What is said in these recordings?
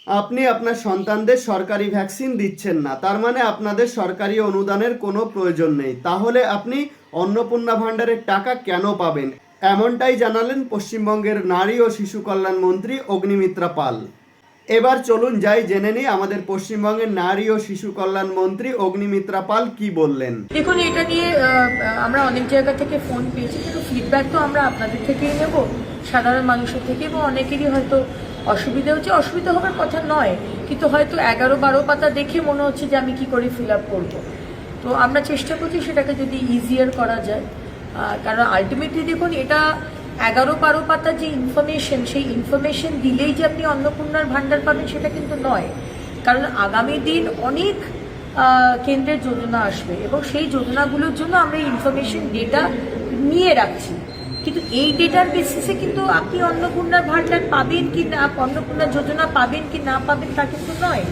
আপনি আপনার সন্তানদের সরকারি ভ্যাকসিন দিচ্ছেন না, তার মানে আপনাদের সরকারি অনুদানের কোনো প্রয়োজন নেই। তাহলে আপনি অন্নপূর্ণা ভাণ্ডারের টাকা কেন পাবেন? এমনটাই জানালেন পশ্চিমবঙ্গের নারী ও শিশু কল্যাণ মন্ত্রী অগ্নিমিত্রা পাল। এবার চলুন যাই জেনে নিই আমাদের পশ্চিমবঙ্গের নারী ও শিশু কল্যাণ মন্ত্রী অগ্নিমিত্রা পাল কি বললেন। দেখুন, এটা নিয়ে আমরা অনেক জায়গা থেকে ফোন পেয়েছি, কিন্তু ফিডব্যাক তো আমরা আপনাদের থেকেই নেব, সাধারণ মানুষের থেকে, এবং অনেকেরই হয়তো অসুবিধা হচ্ছে। অসুবিধা হওয়ার কথা নয়, কিন্তু হয়তো 11-12 পাতা দেখে মনে হচ্ছে যে আমি কি করে ফিল আপ করবো। তো আমরা চেষ্টা করছি সেটাকে যদি ইজিয়ার করা যায়, কারণ আলটিমেটলি দেখুন, এটা 11-12 পাতা যে ইনফরমেশন, সেই ইনফরমেশন দিলেই যে আপনি অন্নপূর্ণার ভাণ্ডার পাবেন সেটা কিন্তু নয়। কারণ আগামী দিন অনেক কেন্দ্রের যোজনা আসবে, এবং সেই যোজনাগুলোর জন্য আমরা ইনফরমেশন ডেটা নিয়ে রাখছি। কিন্তু এই ডেটার বেসিসে কিন্তু আপনি অন্নপূর্ণার ভাণ্ডার পাবেন কি না, অন্নপূর্ণা যোজনা পাবেন কি না পাবেন তা কিন্তু নয়।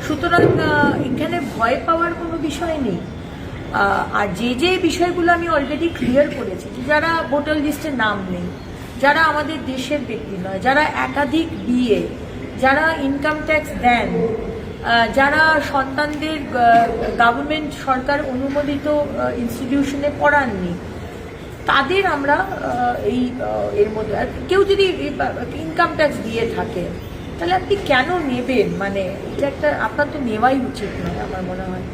সুতরাং এখানে ভয় পাওয়ার কোনো বিষয় নেই। আর যে বিষয়গুলো আমি অলরেডি ক্লিয়ার করেছি, যারা ভোটার লিস্টে নাম নেই, যারা আমাদের দেশের ব্যক্তি নয়, যারা একাধিক বিয়ে, যারা ইনকাম ট্যাক্স দেন, যারা সন্তানদের গভর্নমেন্ট সরকার অনুমোদিত ইনস্টিটিউশনে পড়াননি, তাদের আমরা এর মধ্যে, কেউ যদি ইনকাম ট্যাক্স দিয়ে থাকে তাহলে আপনি কেন নেবেন? মানে এটা একটা আপনার তো নেওয়াই উচিত নয় আমার মনে হয়।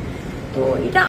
তো এটা